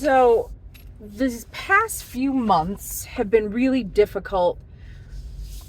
So, these past few months have been really difficult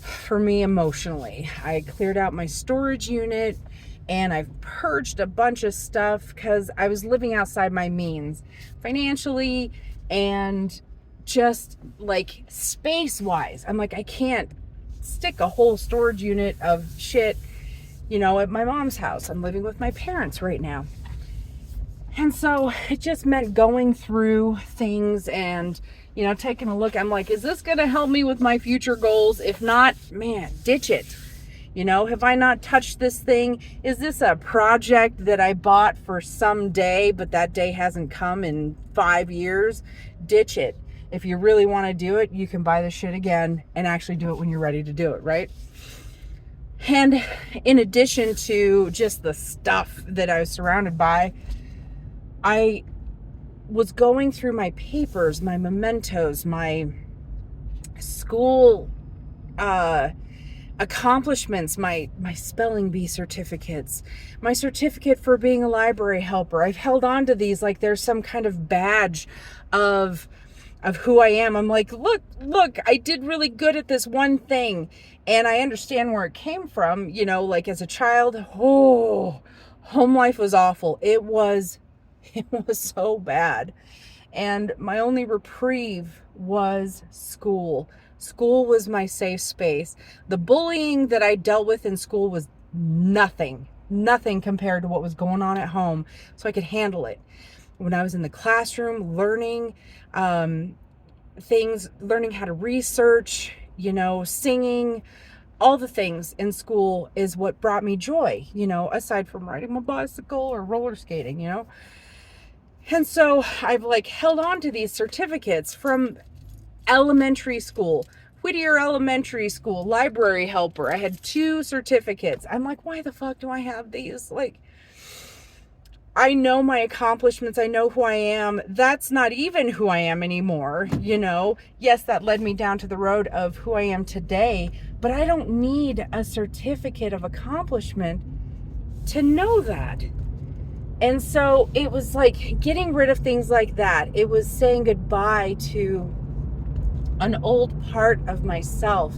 for me emotionally. I cleared out my storage unit and I've purged a bunch of stuff because I was living outside my means financially and just like space wise. I'm like, I can't stick a whole storage unit of shit, at my mom's house. I'm living with my parents right now. And so it just meant going through things and, taking a look. I'm like, is this going to help me with my future goals? If not, man, ditch it. Have I not touched this thing? Is this a project that I bought for some day, but that day hasn't come in 5 years? Ditch it. If you really want to do it, you can buy the shit again and actually do it when you're ready to do it, right? And in addition to just the stuff that I was surrounded by, I was going through my papers, my mementos, my school accomplishments, my spelling bee certificates, my certificate for being a library helper. I've held on to these like there's some kind of badge of who I am. I'm like, look, I did really good at this one thing. And I understand where it came from, like as a child, home life was awful. It was so bad. And my only reprieve was school. School was my safe space. The bullying that I dealt with in school was nothing compared to what was going on at home. So I could handle it. When I was in the classroom, learning things, learning how to research, singing, all the things in school is what brought me joy, aside from riding my bicycle or roller skating, And so I've held on to these certificates from elementary school, Whittier Elementary School, library helper. I had 2 certificates. I'm like, why the fuck do I have these? I know my accomplishments. I know who I am. That's not even who I am anymore. Yes, that led me down to the road of who I am today, but I don't need a certificate of accomplishment to know that. And so it was like getting rid of things like that. It was saying goodbye to an old part of myself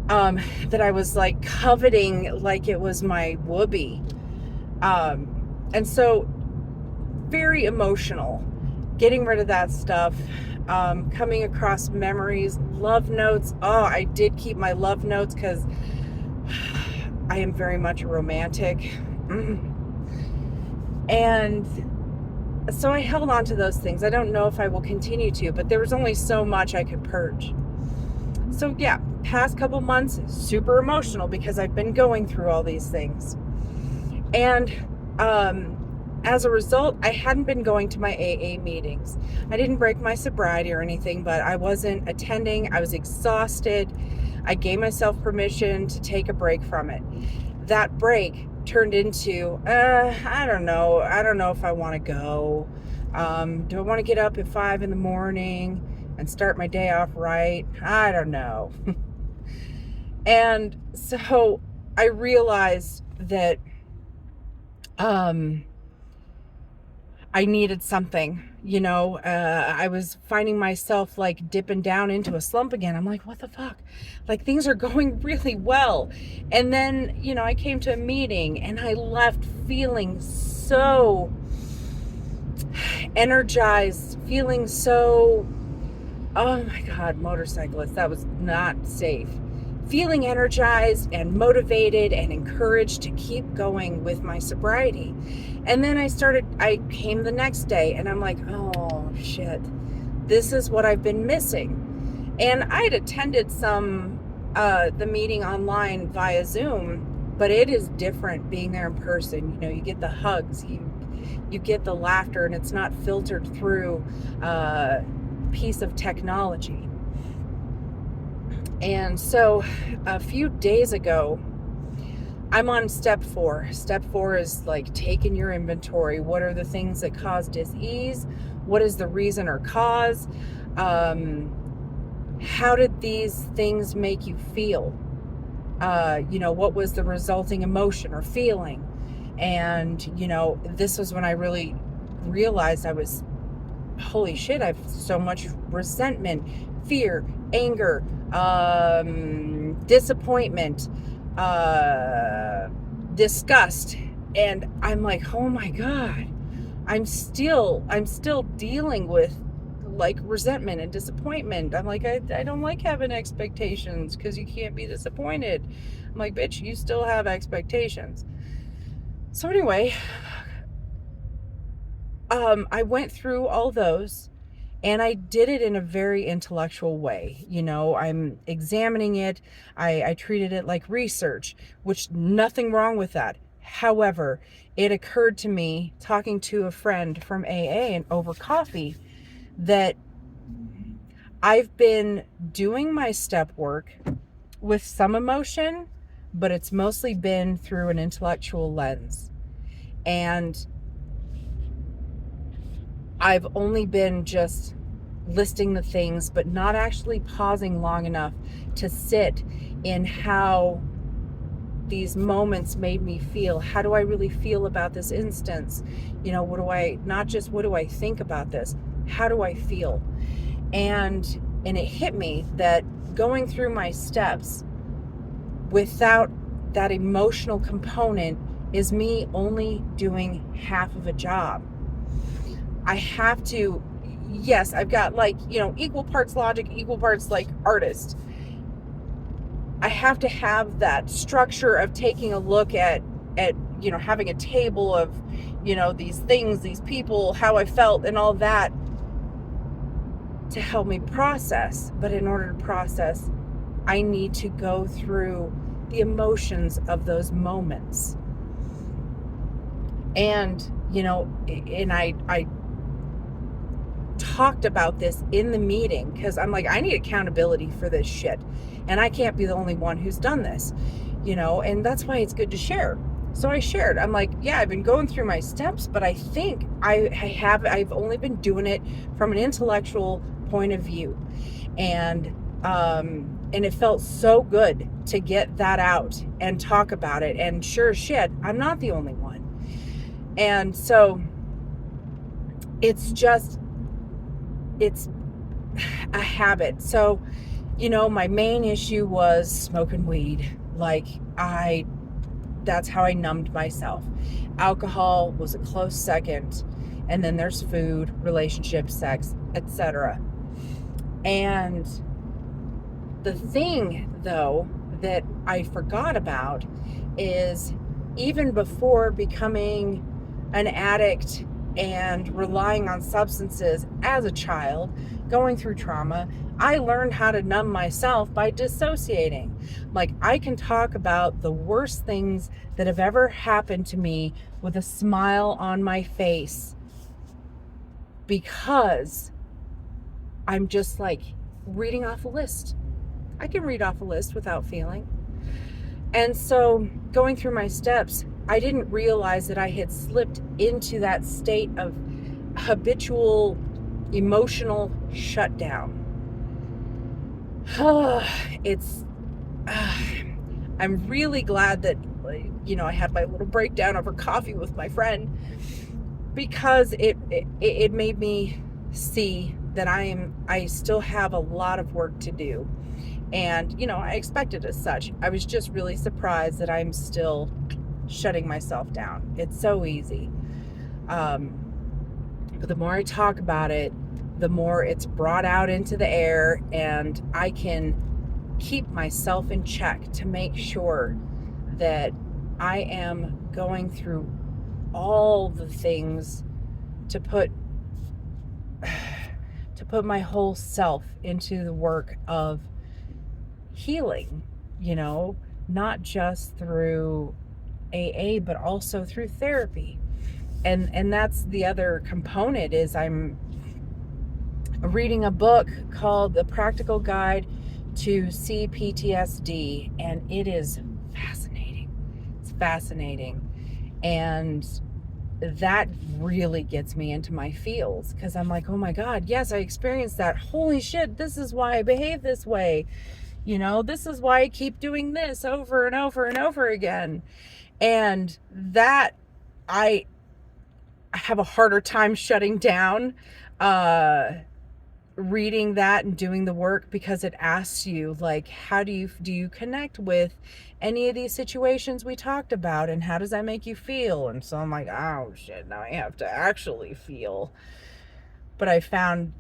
that I was coveting like it was my whoopee. And so very emotional, getting rid of that stuff, coming across memories, love notes. Oh, I did keep my love notes because I am very much a romantic. And so I held on to those things. I don't know if I will continue to, but there was only so much I could purge. So yeah, past couple months, super emotional because I've been going through all these things. And as a result, I hadn't been going to my AA meetings. I didn't break my sobriety or anything, but I wasn't attending. I was exhausted. I gave myself permission to take a break from it. That break turned into, I don't know if I want to go. Do I want to get up at 5 a.m. and start my day off right? I don't know. And so I realized that I needed something, I was finding myself dipping down into a slump again. I'm like, what the fuck? Things are going really well. And then, I came to a meeting and I left feeling so energized, feeling so, oh my God, motorcyclist, that was not safe. Feeling energized and motivated and encouraged to keep going with my sobriety. And then I came the next day and I'm like, oh shit, this is what I've been missing. And I'd attended the meeting online via Zoom, but it is different being there in person. You get the hugs, you get the laughter, and it's not filtered through a piece of technology. And so a few days ago, I'm on step 4. Step 4 is taking your inventory. What are the things that cause dis-ease? What is the reason or cause? How did these things make you feel? What was the resulting emotion or feeling? And, this was when I really realized I was holy shit, I've so much resentment, fear, anger, disappointment, disgust. And I'm like, oh my God, I'm still dealing with like resentment and disappointment. I'm like, I don't like having expectations because you can't be disappointed. I'm like, bitch, you still have expectations. So anyway, I went through all those and I did it in a very intellectual way. I'm examining it. I treated it like research, which nothing wrong with that. However, it occurred to me talking to a friend from AA and over coffee that I've been doing my step work with some emotion, but it's mostly been through an intellectual lens. And I've only been just listing the things, but not actually pausing long enough to sit in how these moments made me feel. How do I really feel about this instance? Not just what do I think about this? How do I feel? And it hit me that going through my steps without that emotional component is me only doing half of a job. I have to, yes, I've got equal parts logic, equal parts like artist. I have to have that structure of taking a look at having a table of, these things, these people, how I felt and all that to help me process. But in order to process, I need to go through the emotions of those moments. And, and I talked about this in the meeting because I'm like, I need accountability for this shit. And I can't be the only one who's done this, and that's why it's good to share. So I shared. I'm like, yeah, I've been going through my steps, but I think I've only been doing it from an intellectual point of view. And it felt so good to get that out and talk about it. And sure as shit, I'm not the only one. And so it's a habit. So, my main issue was smoking weed. That's how I numbed myself. Alcohol was a close second. And then there's food, relationships, sex, etc. And the thing, though, that I forgot about is even before becoming an addict and relying on substances as a child, going through trauma, I learned how to numb myself by dissociating. Like, I can talk about the worst things that have ever happened to me with a smile on my face because I'm just like reading off a list. I can read off a list without feeling. And so going through my steps, I didn't realize that I had slipped into that state of habitual emotional shutdown. I'm really glad that, I had my little breakdown over coffee with my friend because it made me see that I still have a lot of work to do. And, I expected as such. I was just really surprised that I'm still shutting myself down. It's so easy. But the more I talk about it, the more it's brought out into the air, and I can keep myself in check to make sure that I am going through all the things to put my whole self into the work of healing, not just through AA, but also through therapy. And that's the other component is I'm reading a book called The Practical Guide to CPTSD, and it is fascinating. It's fascinating. And that really gets me into my feels because I'm like, oh my God, yes, I experienced that. Holy shit, this is why I behave this way. This is why I keep doing this over and over and over again. And that I have a harder time shutting down reading that and doing the work, because it asks you, like, how do you connect with any of these situations we talked about, and how does that make you feel? And so I'm like, oh shit, now I have to actually feel. But I found,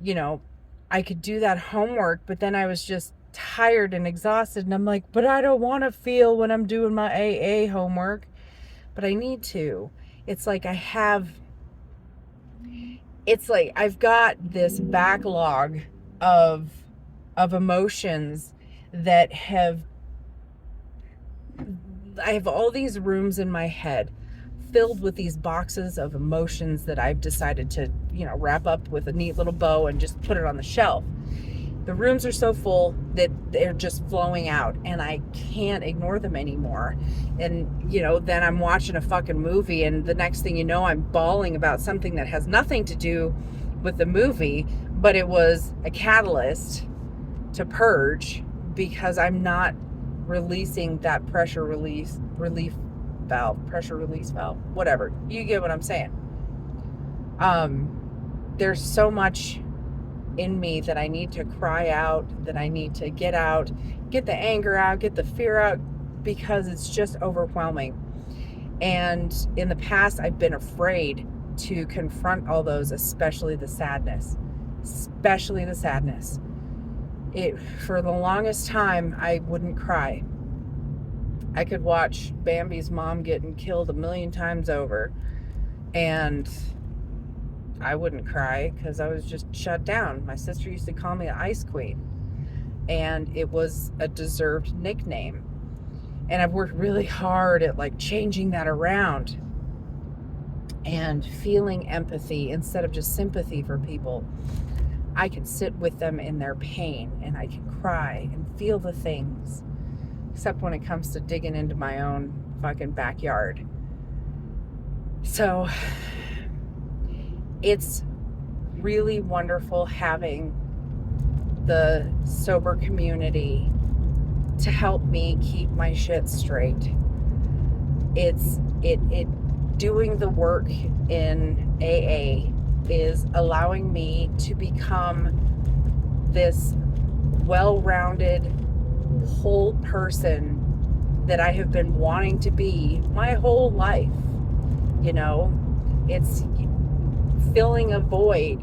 I could do that homework, but then I was just tired and exhausted, and I'm like, but I don't want to feel when I'm doing my AA homework, but I need to. It's like I've got this backlog of emotions that I have all these rooms in my head filled with these boxes of emotions that I've decided to, wrap up with a neat little bow and just put it on the shelf. The rooms are so full that they're just flowing out, and I can't ignore them anymore. And, then I'm watching a fucking movie, and the next thing you know, I'm bawling about something that has nothing to do with the movie, but it was a catalyst to purge, because I'm not releasing that pressure release valve, whatever. You get what I'm saying. There's so much in me that I need to cry out, that I need to get out, get the anger out, get the fear out, because it's just overwhelming. And in the past, I've been afraid to confront all those, especially the sadness. For the longest time, I wouldn't cry. I could watch Bambi's mom getting killed 1,000,000 times over, and I wouldn't cry because I was just shut down. My sister used to call me the Ice Queen, and it was a deserved nickname. And I've worked really hard at changing that around and feeling empathy instead of just sympathy for people. I can sit with them in their pain, and I can cry and feel the things, except when it comes to digging into my own fucking backyard. So it's really wonderful having the sober community to help me keep my shit straight. It doing the work in AA is allowing me to become this well-rounded, whole person that I have been wanting to be my whole life. It's filling a void.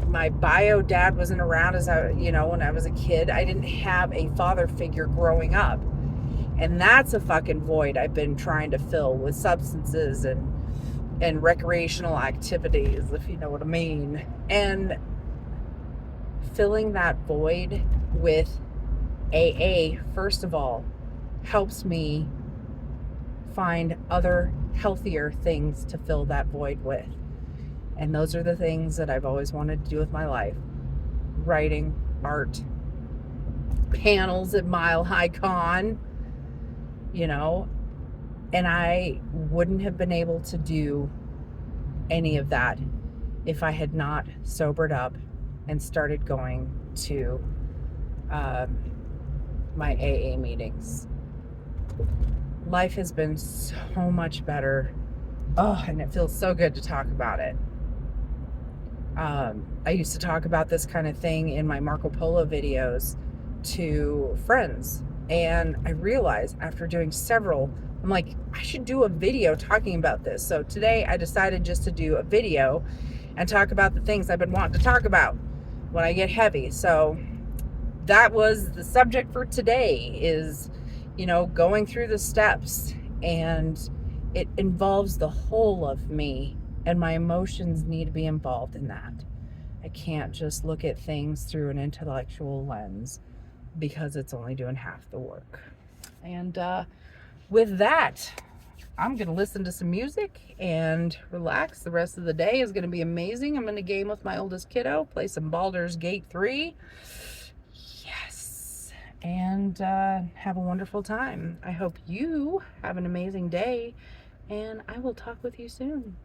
My bio dad wasn't around when I was a kid. I didn't have a father figure growing up. And that's a fucking void I've been trying to fill with substances and recreational activities, if you know what I mean. And filling that void with AA, first of all, helps me find other healthier things to fill that void with. And those are the things that I've always wanted to do with my life. Writing, art, panels at Mile High Con, and I wouldn't have been able to do any of that if I had not sobered up and started going to my AA meetings. Life has been so much better. Oh, and it feels so good to talk about it. I used to talk about this kind of thing in my Marco Polo videos to friends. And I realized after doing several, I'm like, I should do a video talking about this. So today I decided just to do a video and talk about the things I've been wanting to talk about when I get heavy. So that was the subject for today, is, going through the steps. And it involves the whole of me, and my emotions need to be involved in that. I can't just look at things through an intellectual lens, because it's only doing half the work. And with that, I'm going to listen to some music and relax. The rest of the day is going to be amazing. I'm going to game with my oldest kiddo, play some Baldur's Gate 3. Yes. And have a wonderful time. I hope you have an amazing day, and I will talk with you soon.